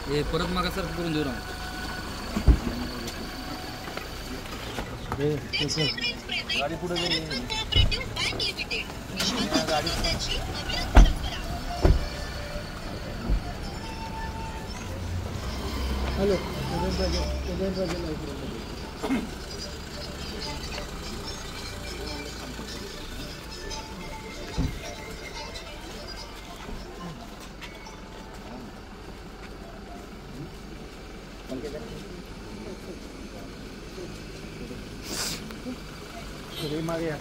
हे परत मागासारखं करून देऊ ना. गाडी पुढे गेली. हॅलो. मागे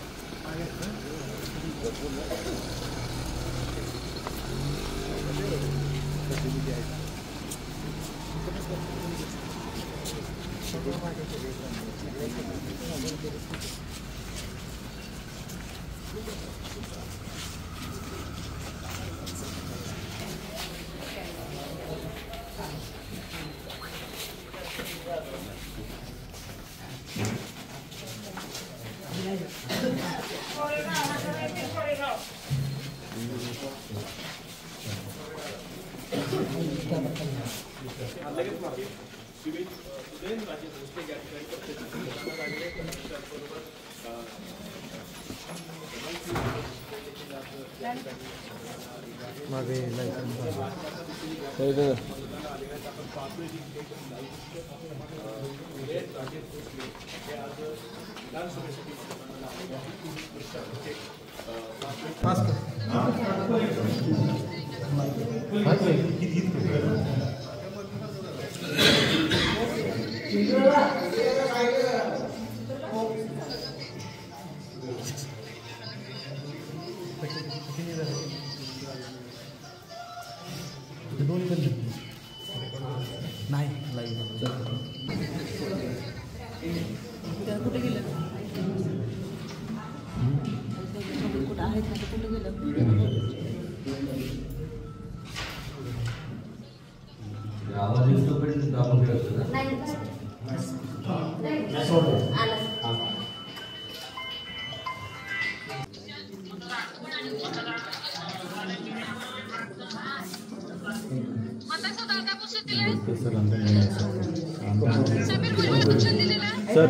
सर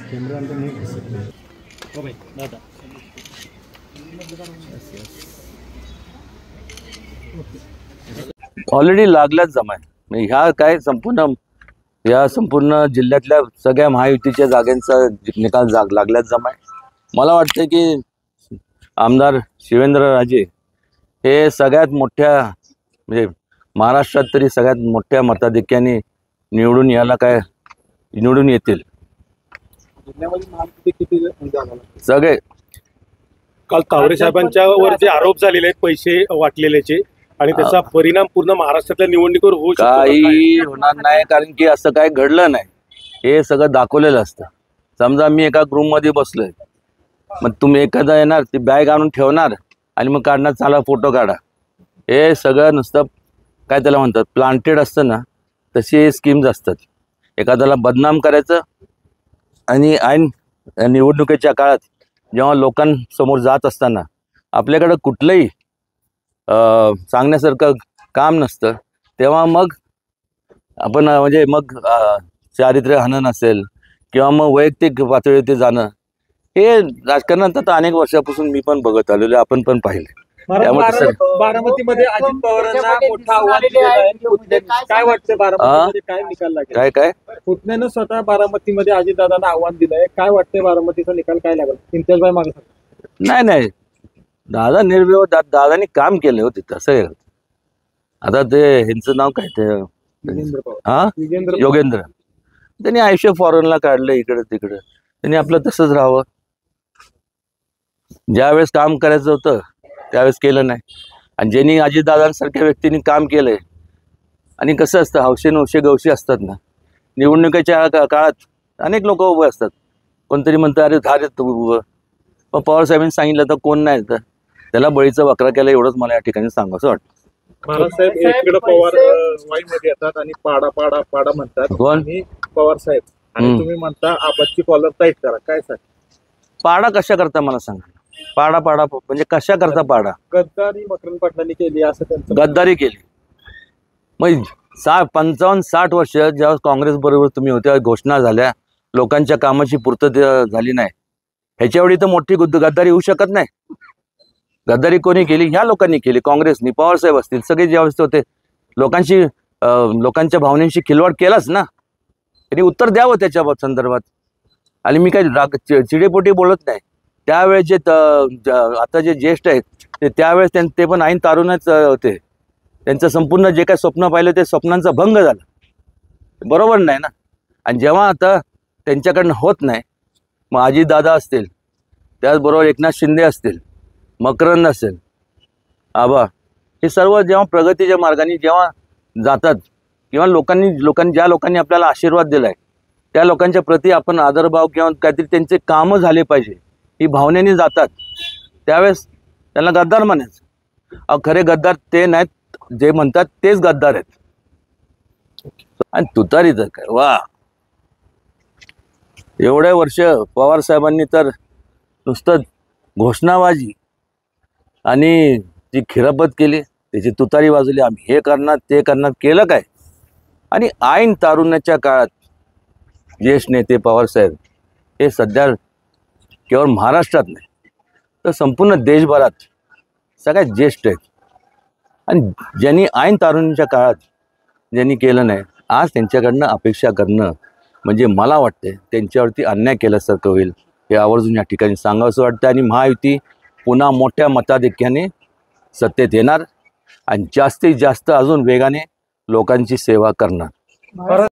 कैमरा अंदर नहीं घुस सकते. ओ भाई दादा ऑलरेडी लागल्याच जमाय. ह्या काय संपूर्ण जिल्ह्यातल्या सगळ्या महायुतीच्या जागांचा निकाल लागल्याच जमाय. मला वाटतं की आमदार शिवेंद्रराजे हे सगळ्यात मोठ्या म्हणजे महाराष्ट्रात तरी सगळ्यात मोठ्या मताधिक्याने निवडून येतील. सगळे काल तावरे साहेबांच्या वर जे आरोप झालेले आहेत पैसे वाटलेल्याचे आणि त्याचा परिणाम पूर्ण महाराष्ट्रातल्या निवडणुकीवर होऊ शकतो. काही होणार नाही, कारण की असं काही घडलं नाही. हे सगळं दाखवलेलं असतं. समजा मी एका रूममध्ये बसलोय, मग तुम्ही एखादा येणार ती बॅग आणून ठेवणार आणि मग काढणार, चला फोटो काढा. हे सगळं नुसतं काय त्याला म्हणतात प्लांटेड असतं ना, तशी स्कीम्स असतात. एखाद्याला बदनाम करायचं आणि ऐन निवडणुकीच्या काळात जेव्हा लोकांसमोर जात असताना आपल्याकडं कुठलंही सांगण्यासारखं काम नसतं, तेव्हा मग आपण म्हणजे मग चारित्र्य हनन असेल किंवा मग वैयक्तिक पातळीवरती जाणं, हे राजकारणात आता अनेक वर्षापासून मी पण बघत आलेलो, आपण पण पाहिले. बारामतीमध्ये अजित पवारांना मोठं आव्हान दिलेलं आहे. काय वाटतं बारामतीमध्ये काय निकाल लागेल? काय पुतण्यानं स्वतः बारामतीमध्ये अजितदादांना आव्हान दिलंय. काय वाटतंय बारामतीचा निकाल काय लागेल? इम्तियाजभाई मागे नाही दादा निर्भय दादानी काम केलं होते तसं. आता ते ह्यांचं नाव काय ते योगेंद्र, त्यांनी आयुष्य फॉरेनला काढलं इकडे तिकडे. त्यांनी आपलं तसंच राहावं. ज्यावेळेस काम करायचं होतं त्यावेळेस केलं नाही. आणि ज्यांनी अजितदादांसारख्या व्यक्तींनी काम केलंय, आणि कसं असतं हौशे गवशी असतात ना, निवडणुकीच्या काळात अनेक लोक उभे असतात. कोणतरी म्हणतं अरे धारेत उभं, पण पवार साहेबांनी सांगितलं तर कोण नाही, तर त्याला बळीचा वक्रा केला. एवढंच मला या ठिकाणी सांगायचं वाटतं. महाराज साहेब एकीकडे पवार वाईमध्ये येतात आणि पाडा म्हणतात. कोण? पवार साहेब. आणि तुम्ही म्हणता आबादची कॉलर टाईट करा. काय सांग? पाडा कशा करता मला सांगा. पाडा पाडा म्हणजे कशा करता पाडा? गद्दारी मकरंद पाटलांनी केली असं त्यांचं गद्दारी केली. मग 55-60 वर्ष जेव्हा काँग्रेस बरोबर तुम्ही होत्या, घोषणा झाल्या, लोकांच्या कामाची पूर्तता झाली नाही, ह्याच्या एवढी तर मोठी गद्दारी होऊ शकत नाही. गद्दारी कोणी केली? ह्या लोकांनी केली, काँग्रेसनी. पवारसाहेब असतील, सगळे ज्यावेळेस होते लोकांच्या भावनेशी खिलवाड केलाच ना. त्यांनी उत्तर द्यावं त्याच्या संदर्भात. आणि मी काही चिडेपोटी बोलत नाही. त्यावेळेस जे आता जे ज्येष्ठ आहेत ते त्यावेळेस ते पण ऐन तारुणच होते. त्यांचं संपूर्ण जे काही स्वप्न पाहिलं ते स्वप्नांचा भंग झाला. बरोबर नाही ना. आणि जेव्हा आता त्यांच्याकडनं होत नाही, मग अजितदादा असतील, त्याचबरोबर एकनाथ शिंदे असतील, मकरंद असेल, आबा, हे सर्व जेव्हा प्रगतीच्या मार्गाने जेव्हा जातात, किंवा ज्या लोकांनी आपल्याला आशीर्वाद दिलाय त्या लोकांच्या प्रती आपण आदरभाव किंवा काहीतरी त्यांचे कामं झाले पाहिजे ही भावनेने जातात, त्यावेळेस त्यांना गद्दार म्हणायचं. खरे गद्दार ते नाहीत, जे म्हणतात तेच गद्दार आहेत. आणि तुतारी तर काय वा, एवढे वर्ष पवार साहेबांनी तर नुसतं घोषणाबाजी आणि जी खिरापत केली, त्याची तुतारी वाजवली, आम्ही हे करणार ते करणार. केलं काय? आणि ऐन तारुण्याच्या काळात ज्येष्ठ नेते पवारसाहेब हे सध्या केवळ महाराष्ट्रात नाही तर संपूर्ण देशभरात सगळ्यात ज्येष्ठ आहेत. आणि ज्यांनी ऐन तारुण्याच्या काळात ज्यांनी केलं नाही, आज त्यांच्याकडनं अपेक्षा करणं म्हणजे मला वाटते त्यांच्यावरती अन्याय केल्यासारखं होईल. हे आवर्जून या ठिकाणी सांगावंसं वाटतं. आणि महायुती पुन्हा मोठ्या मताधिक्याने सत्तेत येणार आणि जास्तीत जास्त अजून वेगाने लोकांची सेवा करणार.